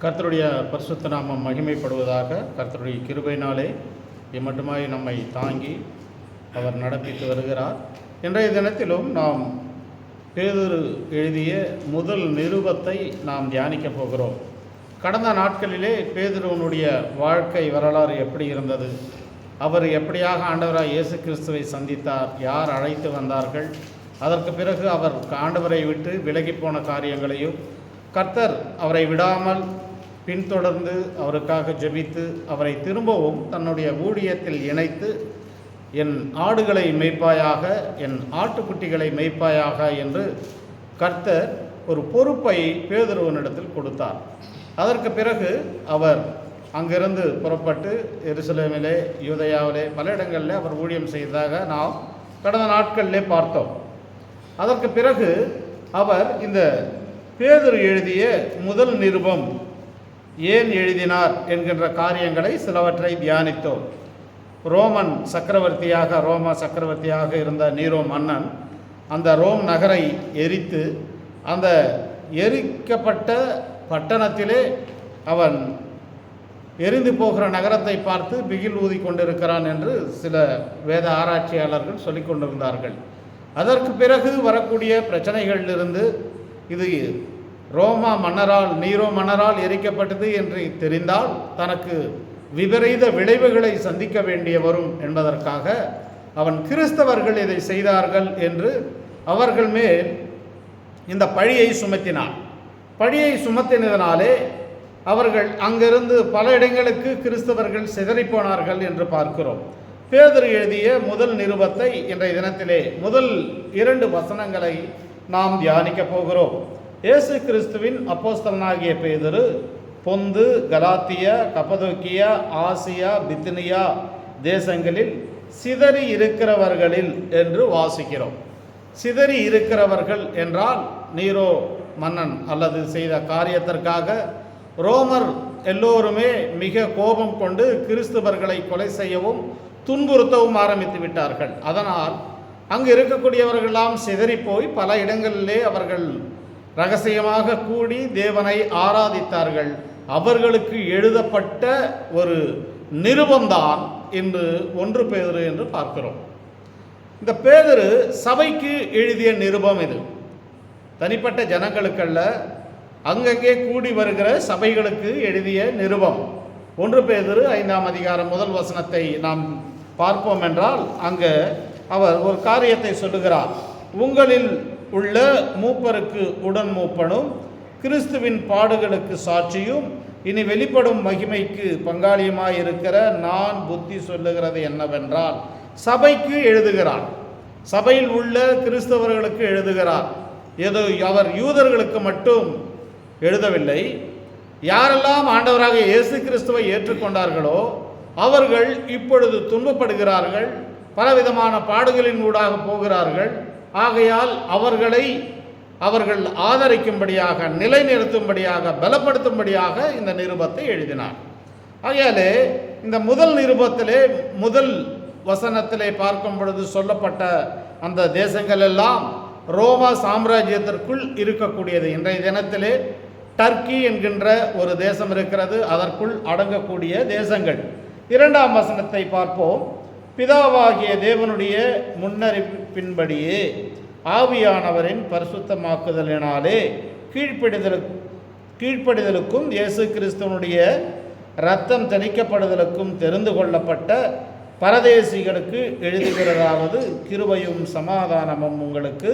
கர்த்தருடைய பரிசுத்த நாமம் மகிமைப்படுவதாக. கர்த்தருடைய கிருபையினாலே இம்மட்டுமாய் நம்மை தாங்கி அவர் நடப்பித்து வருகிறார். இன்றைய தினத்திலும் நாம் பேதுரு எழுதிய முதல் நிருபத்தை நாம் தியானிக்கப் போகிறோம். கடந்த நாட்களிலே பேதுருவனுடைய வாழ்க்கை வரலாறு எப்படி இருந்தது, அவர் எப்படியாக ஆண்டவராக இயேசு கிறிஸ்துவை சந்தித்தார், யார் அழைத்து வந்தார்கள், அதற்கு பிறகு அவர் ஆண்டவரை விட்டு விலகிப்போன காரியங்களையும், கர்த்தர் அவரை விடாமல் பின்தொடர்ந்து அவருக்காக ஜெபித்து அவரை திரும்பவும் தன்னுடைய ஊழியத்தில் இணைத்து, என் ஆடுகளை மேய்ப்பாயாக, என் ஆட்டுக்குட்டிகளை மேய்ப்பாயாக என்று கர்த்தர் ஒரு பொறுப்பை பேதுருவனிடத்தில் கொடுத்தார். அதற்கு பிறகு அவர் அங்கிருந்து புறப்பட்டு எருசலேமிலே, யூதேயாவிலே பல இடங்களில் அவர் ஊழியம் செய்ததாக நாம் கடந்த நாட்களிலே பார்த்தோம். அதற்கு பிறகு அவர் இந்த பேதுரு எழுதிய முதல் நிருபம் ஏன் எழுதினார் என்கின்ற காரியங்களை சிலவற்றை தியானித்தோம். ரோம சக்கரவர்த்தியாக இருந்த நீரோ மன்னன் அந்த ரோம் நகரை எரித்து, அந்த எரிக்கப்பட்ட பட்டணத்திலே அவன் எரிந்து போகிற நகரத்தை பார்த்து பிகில் ஊதி கொண்டிருக்கிறான் என்று சில வேத ஆராய்ச்சியாளர்கள் சொல்லிக் கொண்டிருந்தார்கள். அதற்கு பிறகு வரக்கூடிய பிரச்சனைகளிலிருந்து இது நீரோ மன்னரால் எரிக்கப்பட்டது என்று தெரிந்தால் தனக்கு விபரீத விளைவுகளை சந்திக்க வேண்டிய வரும் என்பதற்காக அவன் கிறிஸ்தவர்கள் இதை செய்தார்கள் என்று அவர்கள் மேல் இந்த பழியை சுமத்தினான். பழியை சுமத்தினதினாலே அவர்கள் அங்கிருந்து பல இடங்களுக்கு கிறிஸ்தவர்கள் சிதறிப்போனார்கள் என்று பார்க்கிறோம். பேதுரு எழுதிய முதல் நிருபத்தை இன்றைய தினத்திலே முதல் 2 வசனங்களை நாம் தியானிக்கப் போகிறோம். இயேசு கிறிஸ்துவின் அப்போஸ்தலனாகிய பேதுரு பொந்து, கலாத்தியா, கப்பதோக்கியா, ஆசியா, பித்தினியா தேசங்களில் சிதறி இருக்கிறவர்களில் என்று வாசிக்கிறோம். சிதறி இருக்கிறவர்கள் என்றால் நீரோ மன்னன் அல்லது செய்த காரியத்திற்காக ரோமர் எல்லோருமே மிக கோபம் கொண்டு கிறிஸ்தவர்களை கொலை செய்யவும் துன்புறுத்தவும் ஆரம்பித்து விட்டார்கள். அதனால் அங்கு இருக்கக்கூடியவர்களெல்லாம் சிதறிப்போய் பல இடங்களிலே அவர்கள் இரகசியமாக கூடி தேவனை ஆராதித்தார்கள். அவர்களுக்கு எழுதப்பட்ட ஒரு நிருபம்தான் இன்று 1 பேதுரு என்று பார்க்கிறோம். இந்த பேதுரு சபைக்கு எழுதிய நிருபம். இது தனிப்பட்ட ஜனங்களுக்கல்ல, அங்கங்கே கூடி வருகிற சபைகளுக்கு எழுதிய நிருபம். 1 பேதுரு 5ஆம் அதிகாரம் 1 வசனத்தை நாம் பார்ப்போம் என்றால் அங்கே அவர் ஒரு காரியத்தை சொல்லுகிறார். உங்களில் உள்ள மூப்பருக்கு உடன் மூப்பனும், கிறிஸ்துவின் பாடுகளுக்கு சாட்சியும், இனி வெளிப்படும் மகிமைக்கு பங்காளியுமாயிருக்கிற நான் புத்தி சொல்லுகிறது என்னவென்றால், சபைக்கு எழுதுகிறார். சபையில் உள்ள கிறிஸ்தவர்களுக்கு எழுதுகிறார். ஏதோ அவர் யூதர்களுக்கு மட்டும் எழுதவில்லை. யாரெல்லாம் ஆண்டவராக இயேசு கிறிஸ்துவை ஏற்றுக்கொண்டார்களோ அவர்கள் இப்பொழுது துன்பப்படுகிறார்கள், பலவிதமான பாடுகளின் ஊடாக போகிறார்கள். ஆகையால் அவர்கள் ஆதரிக்கும்படியாக, நிலைநிறுத்தும்படியாக, பலப்படுத்தும்படியாக இந்த நிருபத்தை எழுதினார். ஆகையாலே இந்த முதல் நிருபத்திலே முதல் வசனத்திலே பார்க்கும் பொழுது சொல்லப்பட்ட அந்த தேசங்கள் எல்லாம் ரோமா சாம்ராஜ்யத்திற்குள் இருக்கக்கூடியது. இன்றைய தினத்திலே டர்க்கி என்கின்ற ஒரு தேசம் இருக்கிறது, அதற்குள் அடங்கக்கூடிய தேசங்கள். 2ஆம் வசனத்தை பார்ப்போம். பிதாவாகிய தேவனுடைய முன்னறிவிப்பின்படியே ஆவியானவரின் பரிசுத்தமாக்குதலினாலே கீழ்ப்படிதலுக்கும் இயேசு கிறிஸ்துவனுடைய இரத்தம் தெளிக்கப்படுதலுக்கும் தெரிந்து கொள்ளப்பட்ட பரதேசிகளுக்கு எழுதுகிறதாவது, கிருபையும் சமாதானமும் உங்களுக்கு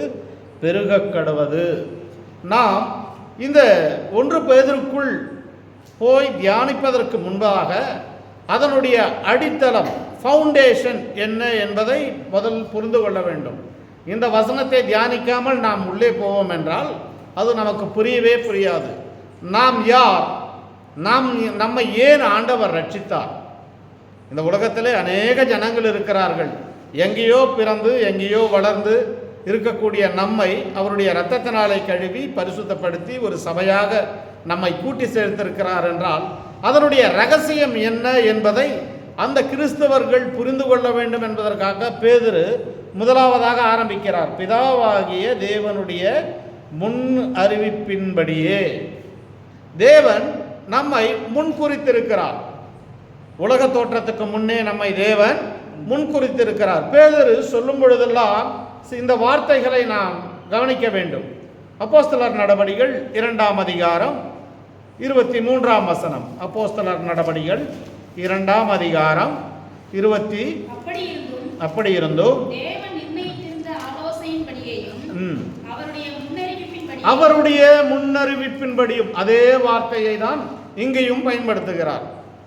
பெருகக்கடுவது. நாம் இந்த 1 பேதுருக்குள் போய் தியானிப்பதற்கு முன்பாக அதனுடைய அடித்தளம், ஃபவுண்டேஷன் என்ன என்பதை முதல் புரிந்து கொள்ள வேண்டும். இந்த வசனத்தை தியானிக்காமல் நாம் உள்ளே போவோம் என்றால் அது நமக்கு புரியவே புரியாது. நாம் யார், நம்மை ஏன் ஆண்டவர் ரட்சித்தார்? இந்த உலகத்திலே அநேக ஜனங்கள் இருக்கிறார்கள். எங்கேயோ பிறந்து எங்கேயோ வளர்ந்து இருக்கக்கூடிய நம்மை அவருடைய இரத்தத்தினாலே கழுவி பரிசுத்தப்படுத்தி ஒரு சபையாக நம்மை கூட்டி சேர்த்திருக்கிறார் என்றால் அதனுடைய ரகசியம் என்ன என்பதை அந்த கிறிஸ்தவர்கள் புரிந்து கொள்ள வேண்டும் என்பதற்காக பேதுரு முதலாவதாக ஆரம்பிக்கிறார். பிதாவாகிய தேவனுடைய முன் அறிவிப்பின்படியே தேவன் நம்மை முன்குறித்திருக்கிறார். உலக தோற்றத்துக்கு முன்னே நம்மை தேவன் முன்குறித்திருக்கிறார். பேதுரு சொல்லும் பொழுதெல்லாம் இந்த வார்த்தைகளை நாம் கவனிக்க வேண்டும். அப்போஸ்தலர் நடபடிகள் 2ஆம் அதிகாரம் 23ஆம் வசனம். அப்போஸ்தலர் நடபடிகள் 2ஆம் அதிகாரம் அப்படி இருந்தும் அவருடைய முன்னறிவிப்பின்படியும் அதே வார்த்தையை தான் இங்கேயும் பயன்படுத்துகிறார்.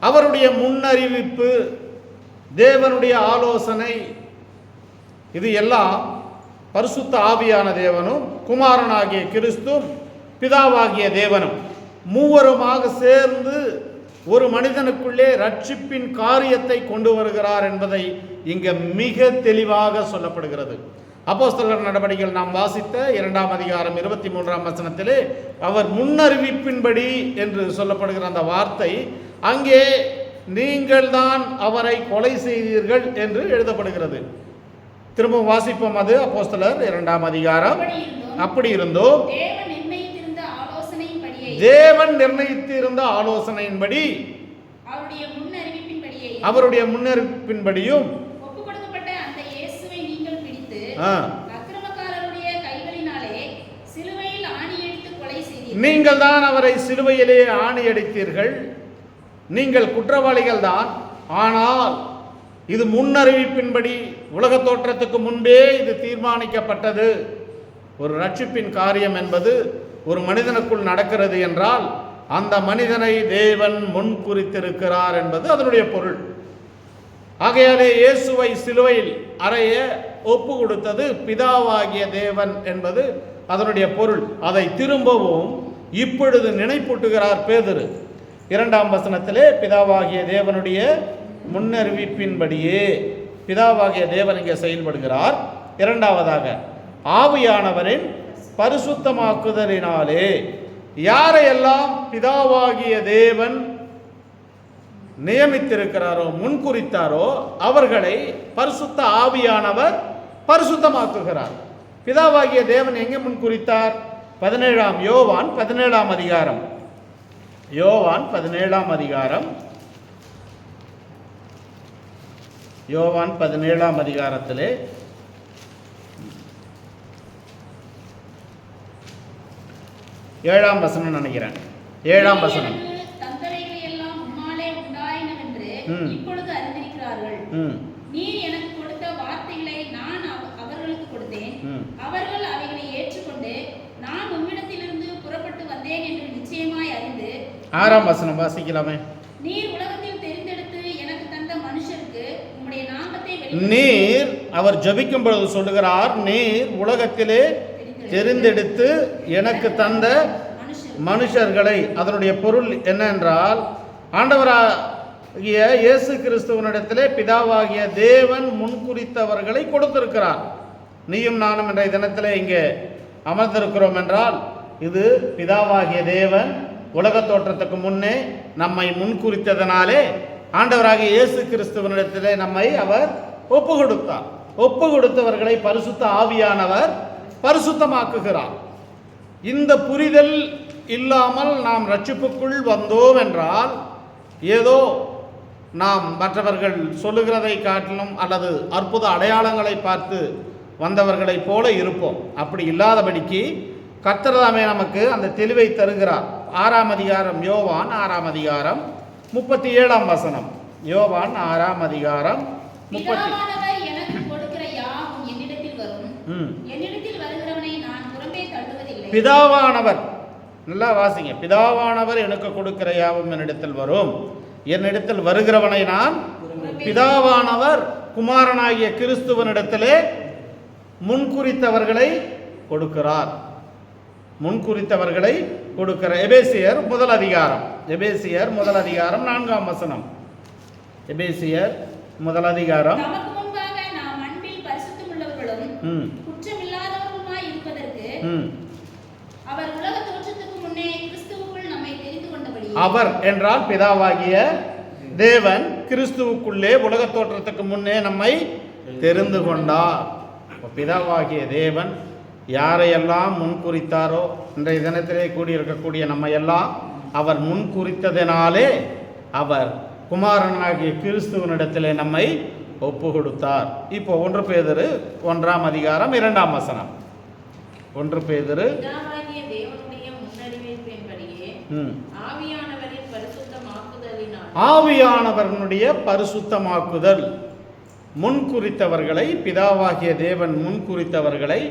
அவருடைய முன்னறிவிப்பு, தேவனுடைய ஆலோசனை, இது எல்லாம் பரிசுத்த ஆவியான தேவனும் குமாரனாகிய கிறிஸ்துவும் பிதாவாகிய தேவனும் மூவருமாக சேர்ந்து ஒரு மனிதனுக்குள்ளே ரட்சிப்பின் காரியத்தை கொண்டு வருகிறார் என்பதை இங்கே மிக தெளிவாக சொல்லப்படுகிறது. அப்போஸ்தலர் நடபடிகள் நாம் வாசித்த 2ஆம் அதிகாரம் 23ஆம் வசனத்திலே அவர் முன்னறிவிப்பின்படி என்று சொல்லப்படுகிற அந்த வார்த்தை, அங்கே நீங்கள் தான் அவரை கொலை செய்தீர்கள் என்று எழுதப்படுகிறது. திரும்பவும் வாசிப்போம். அது அப்போஸ்தலர் 2ஆம் அதிகாரம். அப்படி இருந்தோம் தேவன் நிர்ணயித்திருந்த ஆலோசனையின்படி அவருடைய முன்னறிவிப்பின்படியும் நீங்கள் தான் அவரை சிலுவையிலே ஆணியடித்தீர்கள். நீங்கள் குற்றவாளிகள் தான். ஆனால் இது முன்னறிவிப்பின்படி உலக தோற்றத்துக்கு முன்பே இது தீர்மானிக்கப்பட்டது. ஒரு ரட்சிப்பின் காரியம் என்பது ஒரு மனிதனுக்குள் நடக்கிறது என்றால் அந்த மனிதனை தேவன் முன்குறித்திருக்கிறார் என்பது அதனுடைய பொருள். ஆகையாலே இயேசுவை சிலுவையில் அறைய ஒப்பு கொடுத்தது பிதாவாகிய தேவன் என்பது அதனுடைய பொருள். அதை திரும்பவும் இப்பொழுது நினைப்பூட்டுகிறார் பேதுரு 2ஆம் வசனத்திலே. பிதாவாகிய தேவனுடைய முன்னறிவிப்பின்படியே பிதாவாகிய தேவன் இங்கே செயல்படுகிறார். இரண்டாவதாக ஆவியானவரின் பரிசுத்தமாக்குதலினாலே யாரையெல்லாம் பிதாவாகிய தேவன் நியமித்திருக்கிறாரோ, முன்குறித்தாரோ, அவர்களை பரிசுத்த ஆவியானவர் பரிசுத்தமாக்குகிறார். பிதாவாகிய தேவன் எங்கே முன்குறித்தார்? யோவான் 17ஆம் அதிகாரம். யோவான் 17ஆம் அதிகாரம். யோவான் 17ஆம் அதிகாரத்திலே 7ஆம் வசனம் நினைக்கிறேன். 7ஆம் வசனம். இப்பொழுது அறிந்திருக்கிறார்கள். நீர் எனக்கு கொடுத்த வார்த்தைகளை நான் அவர்களுக்கு கொடுத்தேன். அவர்கள் அவைகளை ஏற்றுக்கொண்டு நான் உம்மிடத்திலிருந்து புறப்பட்டு வந்தேன் என்று நிச்சயமாய் அறிந்து. 6ஆம் வசனம் வாசிக்கலாமே. நீர் உலகத்தில் தெரிந்தெடுத்து எனக்கு தந்த மனுஷருக்கு உம்முடைய நாமத்தை நீர் அவர் ஜெபிக்கும் பொழுது சொல்லுகிறார், நீர் உலகத்திலே தெரிந்தெடுத்து எனக்கு தந்த மனுஷர்களை. அதனுடைய பொருள் என்னென்றால், ஆண்டவராகிய இயேசு கிறிஸ்துவனிடத்திலே பிதாவாகிய தேவன் முன்குறித்தவர்களை கொடுத்திருக்கிறார். நீயும் நானும் என்ற தினத்திலே இங்கே அமர்ந்திருக்கிறோம் என்றால் இது பிதாவாகிய தேவன் உலக தோற்றத்துக்கு முன்னே நம்மை முன்குறித்ததனாலே ஆண்டவராகிய இயேசு கிறிஸ்துவனிடத்திலே நம்மை அவர் ஒப்பு கொடுத்தார். ஒப்பு கொடுத்தவர்களை பரிசுத்த ஆவியானவர் பரிசுத்தமாக்குகிறார். இந்த புரிதல் இல்லாமல் நாம் ரட்சிப்புக்குள் வந்தோம் என்றால் ஏதோ நாம் மற்றவர்கள் சொல்லுகிறதை காட்டிலும் அல்லது அற்புத அடையாளங்களை பார்த்து வந்தவர்களைப் போல இருப்போம். அப்படி இல்லாதபடிக்கு கர்த்தர்தாமே நமக்கு அந்த தெளிவை தருகிறார். 6ஆம் அதிகாரம், யோவான் 6ஆம் அதிகாரம் 37ஆம் வசனம். யோவான் 6ஆம் அதிகாரம் 37. பிதாவானவர், நல்லா வாசிங்க, பிதாவானவர் எனக்கு கொடுக்கிற யாவும் என்னிடத்தில் வரும், என்னிடத்தில் வருகிறவனை நான் பிதாவானவர் குமாரனாகிய கிறிஸ்துவனிடத்திலே முன்குறித்தவர்களை கொடுக்கிறார். முன்குறித்தவர்களை கொடுக்கிற எபேசியர் முதல் அதிகாரம். எபேசியர் முதல் அதிகாரம் 4ஆம் வசனம். எபேசியர் முதல் அதிகாரம். அவர் என்றால் பிதாவாகிய தேவன் கிறிஸ்துவுக்குள்ளே உலக தோற்றத்துக்கு முன்னே நம்மை தெரிந்து கொண்டார். பிதாவாகிய தேவன் யாரையெல்லாம் முன்குறித்தாரோ, இன்றைய தினத்திலே கூடியிருக்கக்கூடிய நம்ம எல்லாம் அவர் முன்குறித்ததினாலே அவர் குமாரனாகிய கிறிஸ்துவனிடத்திலே நம்மை ஒப்பு கொடுத்தார். இப்போ 1 பேதுரு 1ஆம் அதிகாரம் 2ஆம் வசனம். 1 பேதுரு பிதாவாகிய தேவனுடைய முன்னறிவிப்பின்படியே ஆவியானவரின் பரிசுத்தமாக்குதலினால், ஆவியானவர்களுடைய பரிசுத்தமாக்குதல், முன்குறித்தவர்களை பிதாவாகிய தேவன் முன்குறித்தவர்களை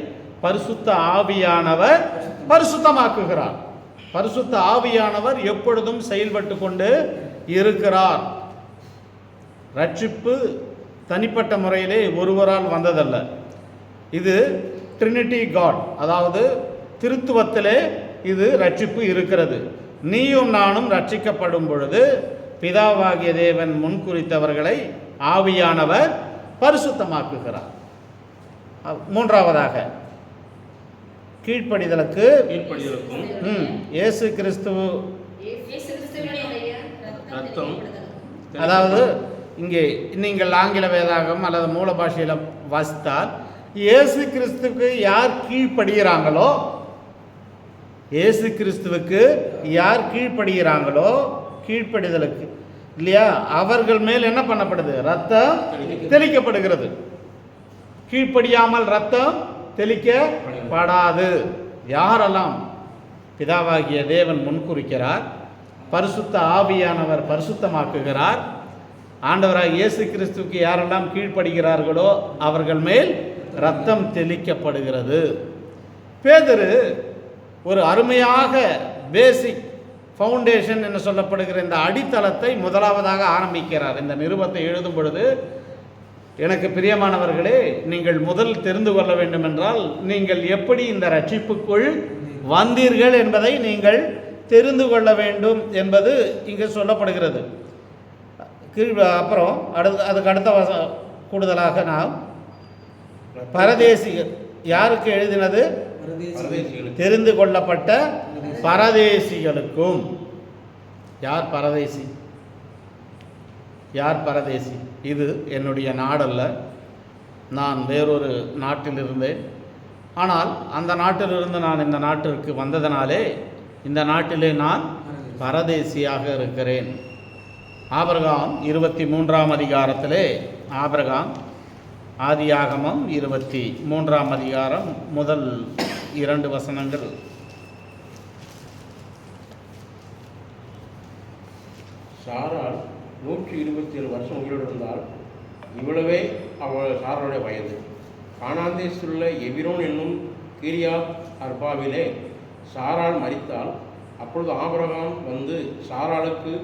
பரிசுத்த ஆவியானவர் பரிசுத்தமாக்குகிறார். பரிசுத்த ஆவியானவர் எப்பொழுதும் செயல்பட்டு கொண்டு இருக்கிறார். ரட்சிப்பு தனிப்பட்ட முறையிலே ஒருவரால் வந்ததல்ல. இது ட்ரினிட்டி காட், அதாவது திருத்துவத்திலே இது ரட்சிப்பு இருக்கிறது. நீயும் நானும் ரட்சிக்கப்படும் பொழுது பிதாவாகிய தேவன் முன்குறித்தவர்களை ஆவியானவர் பரிசுத்தமாக்குகிறார். 3ஆவதாக கீழ்ப்படிதலுக்கும் இயேசு கிறிஸ்துவ ரத்தம், அதாவது இங்கே நீங்கள் ஆங்கில வேதாகம் அல்லது மூல பாஷையில் வாசித்தால் இயேசு கிறிஸ்துவுக்கு யார் கீழ்ப்படுகிறாங்களோ, இயேசு கிறிஸ்துவுக்கு யார் கீழ்ப்படுகிறாங்களோ, கீழ்ப்படிதலுக்கு இல்லையா, அவர்கள் மேல் என்ன பண்ணப்படுது? ரத்தம் தெளிக்கப்படுகிறது. கீழ்ப்படியாமல் ரத்தம் தெளிக்கப்படாது. யாரெல்லாம் பிதாவாகிய தேவன் முன்குறிக்கிறார், பரிசுத்த ஆவியானவர் பரிசுத்தமாக்குகிறார், ஆண்டவராக இயேசு கிறிஸ்துவுக்கு யாரெல்லாம் கீழ்ப்படுகிறார்களோ அவர்கள் மேல் ரத்தம் தெளிக்கப்படுகிறது. பேதுரு ஒரு அருமையாக பேசிக் ஃபவுண்டேஷன் என்று சொல்லப்படுகிற இந்த அடித்தளத்தை முதலாவதாக ஆரம்பிக்கிறார். இந்த நிருபத்தை எழுதும் பொழுது, எனக்கு பிரியமானவர்களே, நீங்கள் முதல் தெரிந்து கொள்ள வேண்டும் என்றால் நீங்கள் எப்படி இந்த ரட்சிப்புக்குள் வந்தீர்கள் என்பதை நீங்கள் தெரிந்து கொள்ள வேண்டும் என்பது இங்கு சொல்லப்படுகிறது. அப்புறம் அதுக்கு அடுத்த கூடுதலாக நாம் பரதேசிகள், யாருக்கு எழுதினது? தெரிந்து கொள்ளப்பட்ட பரதேசிகளுக்கும். யார் பரதேசி? யார் பரதேசி? இது என்னுடைய நாடல்ல, நான் வேறொரு நாட்டில் இருந்தேன். ஆனால் அந்த நாட்டிலிருந்து நான் இந்த நாட்டிற்கு வந்ததனாலே இந்த நாட்டிலே நான் பரதேசியாக இருக்கிறேன். ஆபிரகாம் 23ஆம் அதிகாரத்திலே, ஆபிரகாம் ஆதியாகமம் 23ஆம் அதிகாரம் முதல் 2 வசனங்கள். சாராள் 127 வருஷம் உயிரோடு இருந்தால், இவ்வளவே அவள் சாராளுடைய வயது. கானாந்தேசுள்ள எபிரோன் என்னும் கீரியாத் அர்பாவிலே சாராள் மரித்தால், அப்பொழுது ஆபிரகாம் வந்து சாராளுக்காக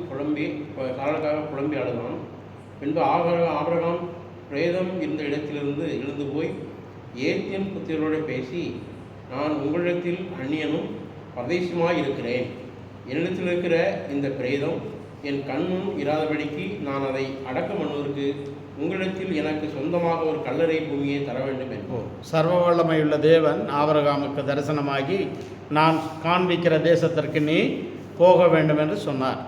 புலம்பி அழுதான். பின்பு ஆபிரகாம் பிரேதம் இருந்த இடத்திலிருந்து எழுந்து போய் ஏத்தியன் புத்திரரோடு பேசி, நான் உங்களிடத்தில் அந்நியனும் பரதேசியுமாய் இருக்கிறேன். என்னிடத்தில் இருக்கிற இந்த பிரேதம் என் கண்ணும் இராதபடிக்கு நான் அதை அடக்கம் பண்ணுவதற்கு உங்களிடத்தில் எனக்கு சொந்தமாக ஒரு கல்லறை பூமியை தர வேண்டும் என்போம். சர்வ வல்லமையுள்ள தேவன் ஆபிரகாமுக்கு தரிசனமாகி, நான் காண்பிக்கிற தேசத்திற்கு நீ போக வேண்டும் என்று சொன்னார்.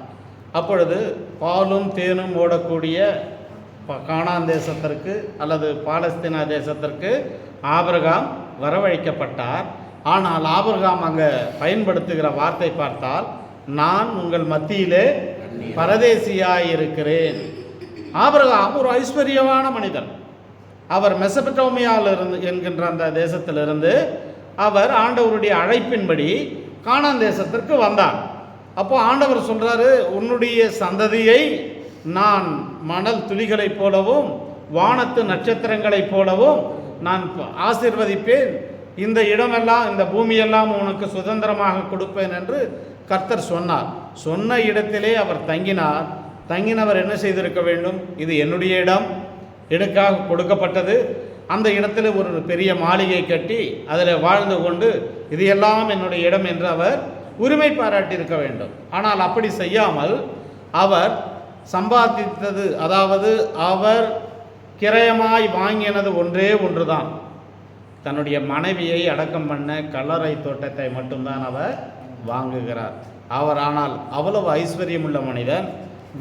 அப்பொழுது பாலும் தேனும் ஓடக்கூடிய கானான் தேசத்திற்கு அல்லது பாலஸ்தீனா தேசத்திற்கு ஆபிரகாம் வரவழைக்கப்பட்டார். ஆனால் ஆபிரகாம் அங்கே பயன்படுத்துகிற வார்த்தை பார்த்தால், நான் உங்கள் மத்தியிலே பரதேசியாயிருக்கிறேன். ஆபிரகாம் ஒரு ஐஸ்வர்யமான மனிதன். அவர் மெசபடோமியாவில் இருந்து என்கின்ற அந்த தேசத்திலிருந்து அவர் ஆண்டவருடைய அழைப்பின்படி கானான் தேசத்திற்கு வந்தார். அப்போ ஆண்டவர் சொல்கிறாரு, உன்னுடைய சந்ததியை நான் மணல் துளிகளைப் போலவும் வானத்து நட்சத்திரங்களைப் போலவும் நான் ஆசீர்வதிப்பேன், இந்த இடமெல்லாம் இந்த பூமியெல்லாம் உனக்கு சுதந்திரமாக கொடுப்பேன் என்று கர்த்தர் சொன்னார். சொன்ன இடத்திலே அவர் தங்கினார். தங்கினவர் என்ன செய்திருக்க வேண்டும்? இது என்னுடைய இடம், எனக்காக கொடுக்கப்பட்டது. அந்த இடத்துல ஒரு பெரிய மாளிகை கட்டி அதில் வாழ்ந்து கொண்டு இது எல்லாம் என்னுடைய இடம் என்று அவர் உரிமை பாராட்டியிருக்க வேண்டும். ஆனால் அப்படி செய்யாமல் அவர் சம்பாதித்தது, அதாவது அவர் கிரயமாய் வாங்கினது ஒன்றே ஒன்றுதான், தன்னுடைய மனைவியை அடக்கம் பண்ண கல்லறை தோட்டத்தை மட்டும்தான் அவர் வாங்குகிறார். அவர் ஆனால் அவ்வளவு ஐஸ்வர்யமுள்ள மனிதன்.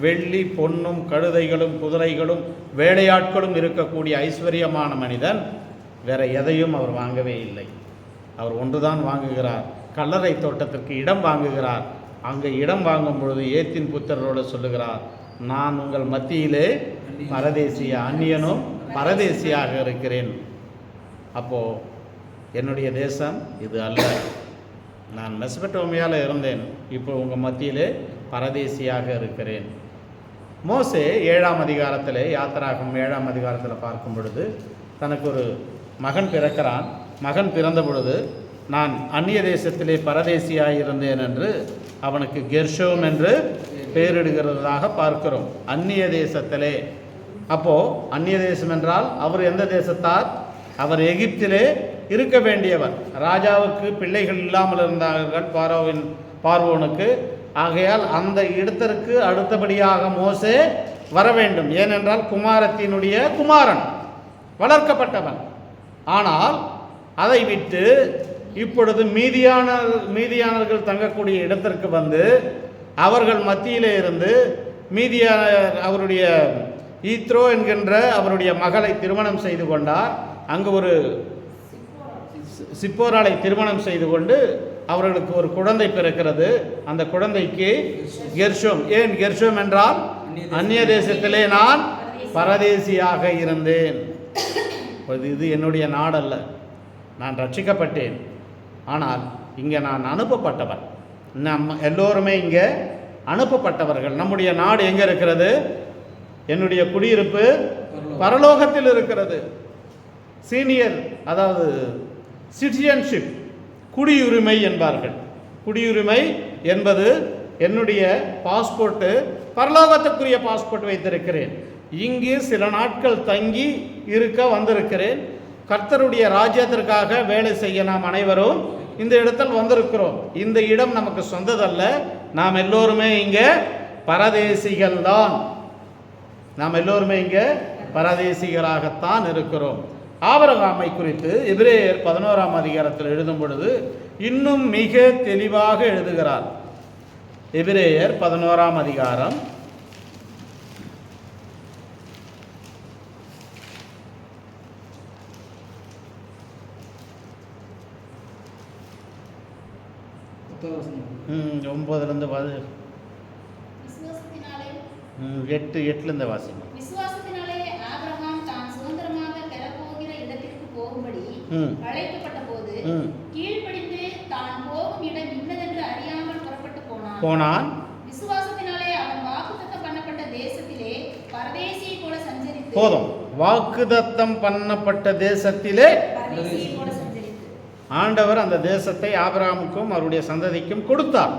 வெள்ளி பொன்னும் கழுதைகளும் குதிரைகளும் வேலையாட்களும் இருக்கக்கூடிய ஐஸ்வர்யமான மனிதன். வேற எதையும் அவர் வாங்கவே இல்லை. அவர் ஒன்றுதான் வாங்குகிறார். கல்லறை தோட்டத்திற்கு இடம் வாங்குகிறார். அங்கே இடம் வாங்கும் பொழுது ஏத்தின் புத்திரரோடு சொல்லுகிறார், நான் உங்கள் மத்தியிலே பரதேசிய அந்நியனும் பரதேசியாக இருக்கிறேன். அப்போது என்னுடைய தேசம் இது அல்ல. நான் மெசபடோமியாவில் இருந்தேன், இப்போ உங்கள் மத்தியிலே பரதேசியாக இருக்கிறேன். மோசே 7ஆம் அதிகாரத்தில், யாத்திராகமம் 7ஆம் அதிகாரத்தில் பார்க்கும் பொழுது தனக்கு ஒரு மகன் பிறக்கிறான். மகன் பிறந்த பொழுது நான் அந்நிய தேசத்திலே பரதேசியாக இருந்தேன் என்று அவனுக்கு கெர்ஷோம் என்று பெயரிடுகிறதாக பார்க்கிறோம். அந்நிய தேசத்திலே. அப்போது அந்நிய தேசம் என்றால் அவர் எந்த தேசத்தார்? அவர் எகிப்திலே இருக்க வேண்டியவர். ராஜாவுக்கு பிள்ளைகள் இல்லாமல் இருந்தார்கள் பார்வோனுக்கு. ஆகையால் அந்த இடத்திற்கு அடுத்தபடியாக மோசே வர வேண்டும். ஏனென்றால் குமாரத்தினுடைய குமாரன், வளர்க்கப்பட்டவன். ஆனால் அதை விட்டு இப்பொழுது மீதியானர்கள் தங்கக்கூடிய இடத்திற்கு வந்து அவர்கள் மத்தியிலே இருந்து அவருடைய ஈத்ரோ என்கின்ற அவருடைய மகளை திருமணம் செய்து கொண்டார். அங்கு ஒரு சிப்போராளை திருமணம் செய்து கொண்டு அவர்களுக்கு ஒரு குழந்தை பிறக்கிறது. அந்த குழந்தைக்கு கெர்ஷோம். ஏன் கெர்ஷோம் என்றால் அந்நிய தேசத்திலே நான் பரதேசியாக இருந்தேன். இது என்னுடைய நாடல்ல, நான் ரட்சிக்கப்பட்டேன். ஆனால் இங்கே நான் அனுப்பப்பட்டவன். நம்ம எல்லோருமே இங்கே அனுப்பப்பட்டவர்கள். நம்முடைய நாடு எங்கே இருக்கிறது? என்னுடைய குடியிருப்பு பரலோகத்தில் இருக்கிறது. சீனியர், அதாவது சிட்டிசன்ஷிப், குடியுரிமை என்பார்கள். குடியுரிமை என்பது என்னுடைய பாஸ்போர்ட்டு, பரலோகத்துக்குரிய பாஸ்போர்ட் வைத்திருக்கிறேன். இங்கு சில நாட்கள் தங்கி இருக்க வந்திருக்கிறேன். கர்த்தருடைய ராஜ்யத்திற்காக வேலை செய்ய நாம் அனைவரும் இந்த இடத்தில் வந்திருக்கிறோம். இந்த இடம் நமக்கு சொந்ததல்ல. நாம் எல்லோருமே இங்கே பரதேசிகள் தான். நாம் எல்லோருமே இங்கே பரதேசிகளாகத்தான் இருக்கிறோம். ஆபிரகாமை குறித்து எபிரேயர் 11ஆம் அதிகாரத்தில் எழுதும் பொழுது இன்னும் மிக தெளிவாக எழுதுகிறார். எபிரேயர் 11ஆம் அதிகாரம் 9லேருந்து 8லேருந்து வாசிங்க. விசுவாசத்தினாலே ஆபிரகாம் தான் சுதந்திரமாக பெறப்போகிற இடத்திற்கு போகும்படி அழைக்கப்பட்டபோது கீழ்ப்படிந்து தான் போகும் இடம் இன்னதென்று அறியாமல் புறப்பட்டு போனான். விசுவாசத்தினாலே அவன் வாக்குத்தத்தம் பண்ணப்பட்ட தேசத்திலே பரதேசியை போல சஞ்சரித்து. போதும். வாக்குத்தத்தம் பண்ணப்பட்ட தேசத்திலே பரதேசியை போல சஞ்சரித்து ஆண்டவர் அந்த தேசத்தை ஆபிரகாமுக்கும் அவருடைய சந்ததிக்கும் கொடுத்தார்.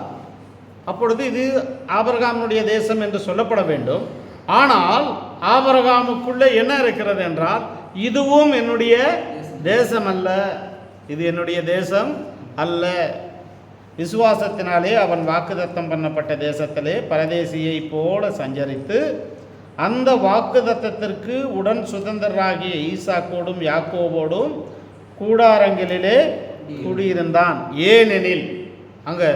அப்பொழுது இது ஆபிரகாமுடைய தேசம் என்று சொல்லப்பட வேண்டும். ஆனால் ஆபிரகாமுக்குள்ளே என்ன இருக்கிறது என்றால், இதுவும் என்னுடைய தேசம் அல்ல, இது என்னுடைய தேசம் அல்ல. விசுவாசத்தினாலே அவன் வாக்குத்தத்தம் பண்ணப்பட்ட தேசத்திலே பரதேசியை போல சஞ்சரித்து அந்த வாக்குத்தத்தத்திற்கு உடன் சுதந்திரராகிய ஈசாக்கோடும் யாக்கோபோடும் கூடாரங்களிலே குடியிருந்தான். ஏனெனில், அங்கே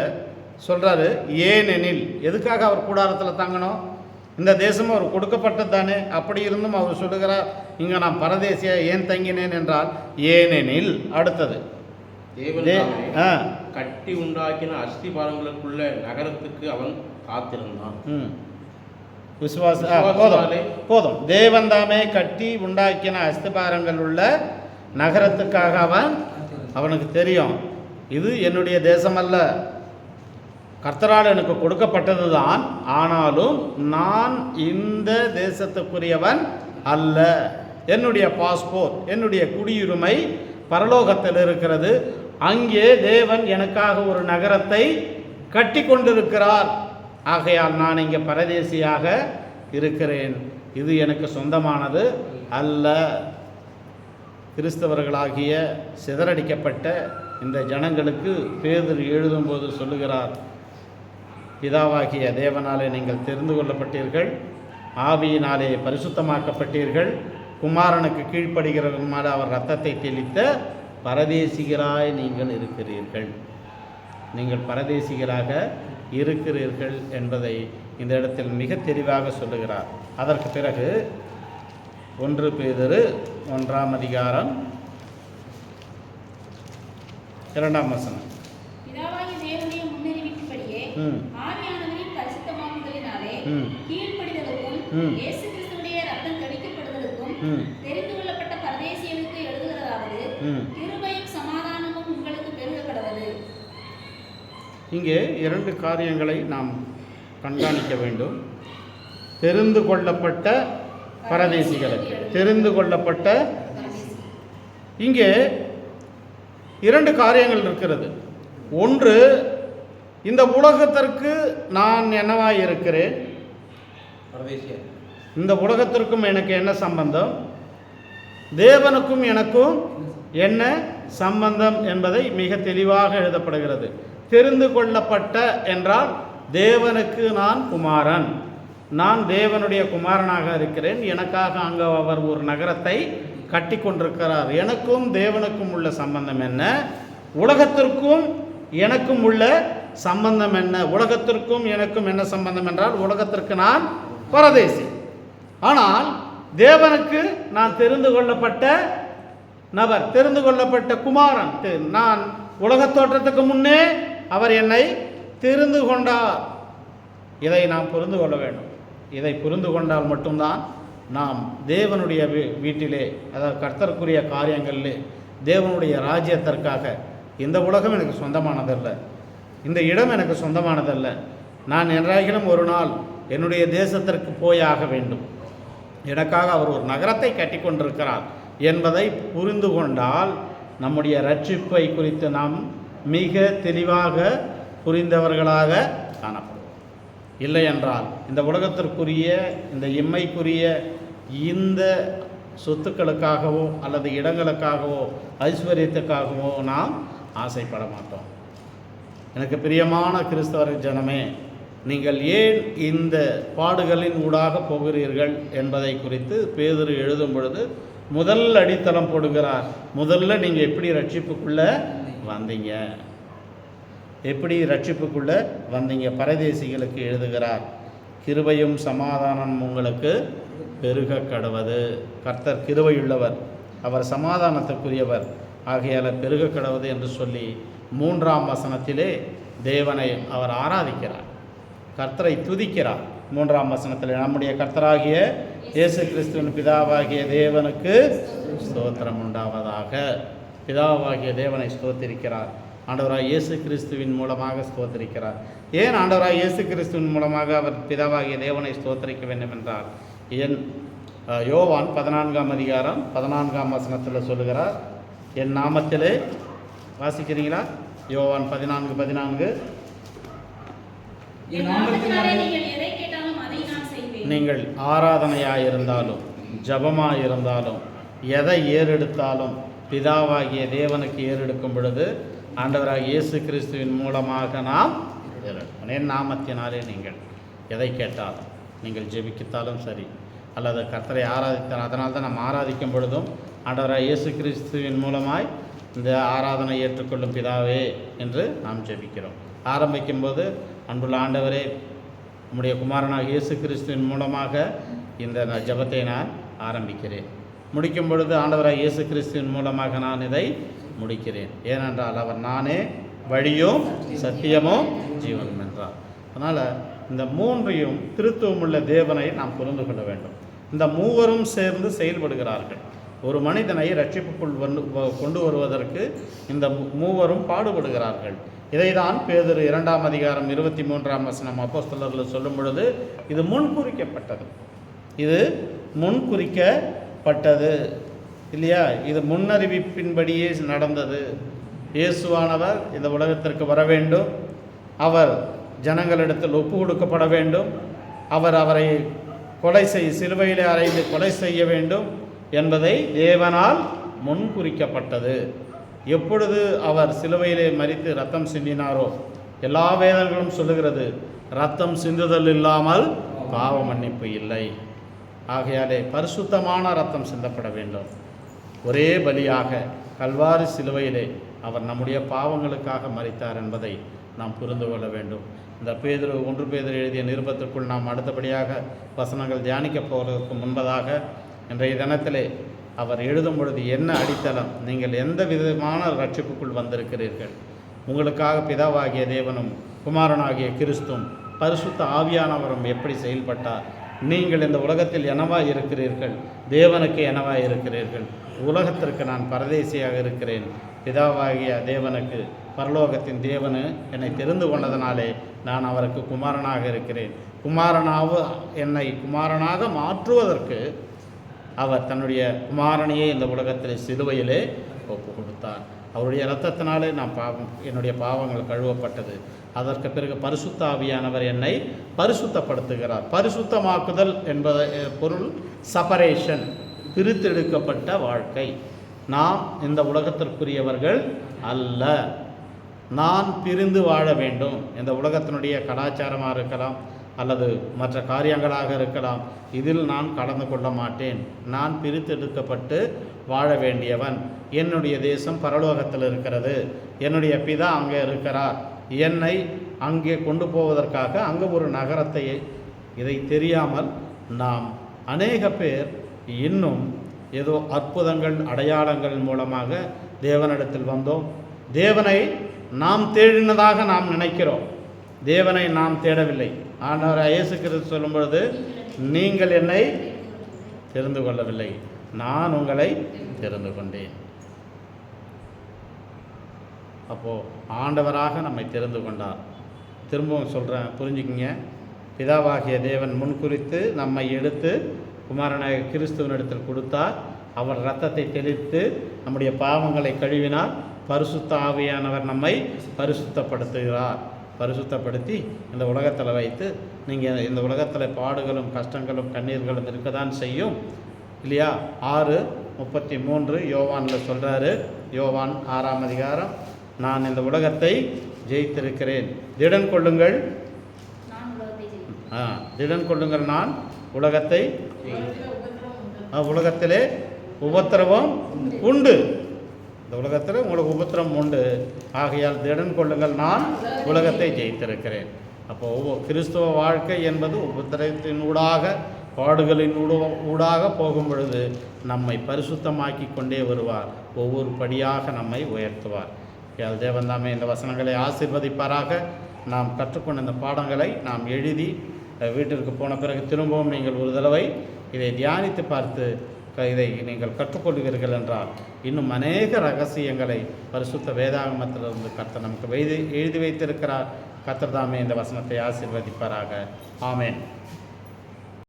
சொல்கிறாரு, ஏனெனில் எதுக்காக அவர் கூடாரத்தில் தங்கணும்? இந்த தேசம் அவர் கொடுக்கப்பட்டது தானே. அப்படி இருந்தும் அவர் சொல்லுகிறார், இங்கே நான் பரதேசியாக ஏன் தங்கினேன் என்றால், ஏனெனில். அடுத்தது, கட்டி உண்டாக்கின அஸ்திபாரங்களுக்குள்ள நகரத்துக்கு அவன் காத்திருந்தான். போதும். தேவன் தாமே கட்டி உண்டாக்கின அஸ்திபாரங்கள் உள்ள நகரத்துக்காக அவனுக்கு தெரியும், இது என்னுடைய தேசம் அல்ல, கர்த்தரால் எனக்கு கொடுக்கப்பட்டது தான். ஆனாலும் நான் இந்த தேசத்துக்குரியவன் அல்ல. என்னுடைய பாஸ்போர்ட், என்னுடைய குடியுரிமை பரலோகத்தில் இருக்கிறது. அங்கே தேவன் எனக்காக ஒரு நகரத்தை கட்டி கொண்டிருக்கிறார். ஆகையால் நான் இங்கே பரதேசியாக இருக்கிறேன். இது எனக்கு சொந்தமானது அல்ல. கிறிஸ்தவர்களாகிய சிதறடிக்கப்பட்ட இந்த ஜனங்களுக்கு பேதுரு எழுதும்போது சொல்லுகிறார், பிதாவாகிய தேவனாலே நீங்கள் தெரிந்து கொள்ளப்பட்டீர்கள், ஆவியினாலே பரிசுத்தமாக்கப்பட்டீர்கள், குமாரனுக்கு கீழ்ப்படுகிறவர்களால் அவர் இரத்தத்தை தெளித்த பரதேசிகராய் நீங்கள் இருக்கிறீர்கள். நீங்கள் பரதேசிகராக இருக்கிறீர்கள் என்பதை இந்த இடத்தில் மிக தெளிவாக சொல்லுகிறார். அதற்கு பிறகு 1 பேதுரு 1ஆம் அதிகாரம் 2ஆம் வசனம். பிதாவாகிய தேவனுடைய முன்னறிவிப்பின்படியே ஆவியானவரின் பரிசுத்தமாக்குதலினாலே கீழ்ப்படிதலுக்கும் இயேசு கிறிஸ்துவுடைய ரத்தம் தெளிக்கப்படுதலுக்கும் தெரிந்து கொள்ளப்பட்ட பரதேசியனுக்கு எழுதுகிறதாவது கிருபையும் சமாதானமும் உங்களுக்கு பெருக கடவது. இங்கே 2 காரியங்களை நாம் கண்காணிக்க வேண்டும். தெரிந்து கொள்ளப்பட்ட பரதேசிகளுக்கு, தெரிந்து கொள்ளப்பட்ட, இங்கே 2 காரியங்கள் இருக்கிறது. ஒன்று, இந்த உலகத்திற்கு நான் என்னவாய் இருக்கிறேன், இந்த உலகத்திற்கும் எனக்கு என்ன சம்பந்தம், தேவனுக்கும் எனக்கும் என்ன சம்பந்தம் என்பதை மிக தெளிவாக எழுதப்படுகிறது. தெரிந்து கொள்ளப்பட்ட என்றால் தேவனுக்கு நான் குமாரன், நான் தேவனுடைய குமாரனாக இருக்கிறேன், எனக்காக அங்கே அவர் ஒரு நகரத்தை கட்டி கொண்டிருக்கிறார். எனக்கும் தேவனுக்கும் உள்ள சம்பந்தம் என்ன, உலகத்திற்கும் எனக்கும் உள்ள சம்பந்தம் என்ன. உலகத்திற்கும் எனக்கும் என்ன சம்பந்தம் என்றால், உலகத்திற்கு நான் பரதேசி, ஆனால் தேவனுக்கு நான் தெரிந்து கொள்ளப்பட்ட நபர், தெரிந்து கொள்ளப்பட்ட குமாரன். நான் உலகத் தோற்றத்துக்கு முன்னே அவர் என்னை தெரிந்து கொண்டார். இதை நாம் புரிந்து கொள்ள வேண்டும். இதை புரிந்து கொண்டால் மட்டும்தான் நாம் தேவனுடைய வீட்டிலே, அதாவது கர்த்தருக்குரிய காரியங்களிலே, தேவனுடைய ராஜ்யத்திற்காக, இந்த உலகம் எனக்கு சொந்தமானதல்ல, இந்த இடம் எனக்கு சொந்தமானதல்ல, நான் என்றாகிலும் ஒரு நாள் என்னுடைய தேசத்திற்கு போயாக வேண்டும், எனக்காக அவர் ஒரு நகரத்தை கட்டி கொண்டிருக்கிறார் என்பதை புரிந்து கொண்டால் நம்முடைய ரட்சிப்பை குறித்து நாம் மிக தெளிவாக புரிந்தவர்களாக காணப்படும். இல்லை என்றால் இந்த உலகத்திற்குரிய, இந்த இம்மைக்குரிய இந்த சொத்துக்களுக்காகவோ அல்லது இடங்களுக்காகவோ ஐஸ்வர்யத்துக்காகவோ நாம் ஆசைப்பட மாட்டோம். எனக்கு பிரியமான கிறிஸ்தவ ஜனமே, நீங்கள் ஏன் இந்த பாடுகளின் ஊடாக போகிறீர்கள் என்பதை குறித்து பேதுரு எழுதும் பொழுது முதல் அடித்தளம் போடுகிறார். முதல்ல நீங்கள் எப்படி ரட்சிப்புக்குள்ளே வந்தீங்க, எப்படி ரட்சிப்புக்குள்ளே வந்தீங்க, பரதேசிகளுக்கு எழுதுகிறார். கிருபையும் சமாதானம் உங்களுக்கு பெருக கடவது. கர்த்தர் கிருபையுள்ளவர், அவர் சமாதானத்துக்குரியவர், ஆகையால் பெருக கடவது என்று சொல்லி 3ஆம் வசனத்திலே தேவனை அவர் ஆராதிக்கிறார், கர்த்தரை துதிக்கிறார். 3ஆம் வசனத்தில் நம்முடைய கர்த்தராகிய இயேசு கிறிஸ்துவின் பிதாவாகிய தேவனுக்கு ஸ்தோத்திரம் உண்டாவதாக. பிதாவாகிய தேவனை ஸ்தோத்திரிக்கிறார், ஆண்டவராக இயேசு கிறிஸ்துவின் மூலமாக ஸ்தோத்திரிக்கிறார். ஏன் ஆண்டவராக இயேசு கிறிஸ்துவின் மூலமாக அவர் பிதாவாகிய தேவனை ஸ்தோத்திரிக்க வேண்டும் என்றால், யோவான் 14ஆம் அதிகாரம் 14ஆம் வசனத்தில் சொல்லுகிறார், என் நாமத்திலே, வாசிக்கிறீங்களா? யோவான் 14:14, நீங்கள் ஆராதனையாயிருந்தாலும் ஜபமாயிருந்தாலும் எதை ஏறெடுத்தாலும் பிதாவாகிய தேவனுக்கு ஏறெடுக்கும் பொழுது ஆண்டவராக இயேசு கிறிஸ்துவின் மூலமாக நாம் ஏறெடுக்கணும். என் நாமத்தினாலே நீங்கள் எதை கேட்டாலும், நீங்கள் ஜெபித்தாலும் சரி அல்லது கர்த்தரை ஆராதித்தால், அதனால தான் நாம் ஆராதிக்கும் பொழுதும் ஆண்டவராக இயேசு கிறிஸ்துவின் மூலமாய் இந்த ஆராதனை ஏற்றுக்கொள்ளும் பிதாவே என்று நாம் ஜெபிக்கிறோம். ஆரம்பிக்கும்போது, அன்புள்ள ஆண்டவரே, நம்முடைய குமாரனாக இயேசு கிறிஸ்துவின் மூலமாக இந்த ஜெபத்தை நான் ஆரம்பிக்கிறேன். முடிக்கும் பொழுது ஆண்டவராக இயேசு கிறிஸ்துவின் மூலமாக நான் இதை முடிக்கிறேன். ஏனென்றால் அவர் நானே வழியும் சத்தியமும் ஜீவனும் என்றார். அதனால் இந்த 3ஐயும் திருத்துவமுள்ள தேவனை நாம் புரிந்து கொள்ள வேண்டும். இந்த மூவரும் சேர்ந்து செயல்படுகிறார்கள். ஒரு மனிதனை ரட்சிப்புக்குள் கொண்டு வருவதற்கு இந்த மூவரும் பாடுபடுகிறார்கள். இதை தான் பேதுரு 2ஆம் அதிகாரம் 23ஆம் வசனம் அப்போஸ்தலர்கள் சொல்லும் பொழுது இது முன்குறிக்கப்பட்டது, இது முன்குறிக்கப்பட்டது இல்லையா? இது முன்னறிவிப்பின்படியே நடந்தது. இயேசுவானவர் இந்த உலகத்திற்கு வர வேண்டும், அவர் ஜனங்களிடத்தில் ஒப்பு கொடுக்கப்பட வேண்டும், அவர் அவரை சிலுவையிலே அறைந்து கொலை செய்ய வேண்டும் என்பதை தேவனால் முன்குறிக்கப்பட்டது. எப்பொழுது அவர் சிலுவையிலே மரித்து ரத்தம் சிந்தினாரோ, எல்லா வேதங்களும் சொல்லுகிறது, ரத்தம் சிந்துதல் இல்லாமல் பாவ மன்னிப்பு இல்லை. ஆகையாலே பரிசுத்தமான ரத்தம் சிந்தப்பட வேண்டும். ஒரே பலியாக கல்வாரி சிலுவையிலே அவர் நம்முடைய பாவங்களுக்காக மரித்தார் என்பதை நாம் புரிந்து கொள்ள வேண்டும். இந்த 1 பேதுரு எழுதிய நிருபத்திற்குள் நாம் அடுத்தபடியாக வசனங்கள் தியானிக்க போவதற்கு முன்பதாக இன்றைய தினத்திலே அவர் எழுதும் பொழுது என்ன அடித்தளம், நீங்கள் எந்த விதமான ரட்சிப்புக்குள் வந்திருக்கிறீர்கள், உங்களுக்காக பிதாவாகிய தேவனும் குமாரனாகிய கிறிஸ்துவும் பரிசுத்த ஆவியானவரும் எப்படி செயல்பட்டார், நீங்கள் இந்த உலகத்தில் என்னவாய் இருக்கிறீர்கள், தேவனுக்கு என்னவாய் இருக்கிறீர்கள், உலகத்திற்கு நான் பரதேசியாக இருக்கிறேன், பிதாவாகிய தேவனுக்கு பரலோகத்தின் தேவனு என்னை தெரிந்து கொண்டதனாலே நான் அவருக்கு குமாரனாக இருக்கிறேன், என்னை குமாரனாக மாற்றுவதற்கு அவர் தன்னுடைய குமாரனையே இந்த உலகத்தில் சிலுவையிலே ஒப்பு கொடுத்தார். அவருடைய இரத்தத்தினாலே என்னுடைய பாவங்கள் கழுவப்பட்டது. அதற்கு பிறகு பரிசுத்த ஆவியானவர் என்னை பரிசுத்தப்படுத்துகிறார். பரிசுத்தமாக்குதல் என்பது பொருள் செப்பரேஷன், பிரித்தெடுக்கப்பட்ட வாழ்க்கை. நாம் இந்த உலகத்திற்குரியவர்கள் அல்ல, நான் பிரிந்து வாழ வேண்டும். இந்த உலகத்தினுடைய கலாச்சாரமாக இருக்கலாம் அல்லது மற்ற காரியங்களாக இருக்கலாம், இதில் நான் கலந்து கொள்ள மாட்டேன். நான் பிரித்தெடுக்கப்பட்டு வாழ வேண்டியவன். என்னுடைய தேசம் பரலோகத்தில் இருக்கிறது, என்னுடைய பிதா அங்கே இருக்கிறார், என்னை அங்கே கொண்டு போவதற்காக அங்கே ஒரு நகரத்தை, இதை தெரியாமல் நாம் அநேக பேர் இன்னும் ஏதோ அற்புதங்கள் அடையாளங்கள் மூலமாக தேவனிடத்தில் வந்தோம். தேவனை நாம் தேடினதாக நாம் நினைக்கிறோம், தேவனை நாம் தேடவில்லை. ஆண்டவர் இயேசு கிறிஸ்து சொல்லும் பொழுது, நீங்கள் என்னை தெரிந்து கொள்ளவில்லை, நான் உங்களை தெரிந்து கொண்டேன். அப்போது ஆண்டவராக நம்மை தெரிந்து கொண்டார். திரும்பவும் சொல்கிறேன், புரிஞ்சுக்கிங்க. பிதாவாகிய தேவன் முன்குறித்து நம்மை எடுத்து குமாரனாகிய கிறிஸ்துவனிடத்தில் கொடுத்தார். அவர் இரத்தத்தை தெளித்து நம்முடைய பாவங்களை கழுவினார். பரிசுத்த ஆவியானவர் நம்மை பரிசுத்தப்படுத்துகிறார். பரிசுத்தப்படுத்தி இந்த உலகத்தில் வைத்து, நீங்கள் இந்த உலகத்தில் பாடுகளும் கஷ்டங்களும் கண்ணீர்களும் இருக்க தான் செய்யும் இல்லையா? 6:33 யோவானில் சொல்கிறாரு. யோவான் 6ஆம் அதிகாரம், நான் இந்த உலகத்தை ஜெயித்திருக்கிறேன், திடன் கொள்ளுங்கள், திடன் கொள்ளுங்கள், நான் உலகத்தை, உலகத்திலே உபத்திரவம் உண்டு, இந்த உலகத்தில் உங்களுக்கு உபத்திரம் உண்டு, ஆகையால் திடன் கொள்ளுங்கள், நான் உலகத்தை ஜெயித்திருக்கிறேன். அப்போது கிறிஸ்துவ வாழ்க்கை என்பது உபத்திரத்தினூடாக, பாடுகளின் ஊடாக போகும் பொழுது நம்மை பரிசுத்தமாக்கி கொண்டே வருவார். ஒவ்வொரு படியாக நம்மை உயர்த்துவார். தேவன் தாமே இந்த வசனங்களை ஆசீர்வதிப்பாராக. நாம் கற்றுக்கொண்ட இந்த பாடங்களை நாம் எழுதி வீட்டிற்கு போன பிறகு திரும்பவும் நீங்கள் ஒரு தடவை இதை தியானித்து பார்த்து இதை நீங்கள் கற்றுக்கொள்கிறீர்கள் என்றால் இன்னும் அநேக ரகசியங்களை பரிசுத்த வேதாகமத்திலிருந்து கர்த்தர் நமக்கு எழுதி வைத்திருக்கிறார். கர்த்தர் தாமே இந்த வசனத்தை ஆசீர்வதிப்பாராக. ஆமென்.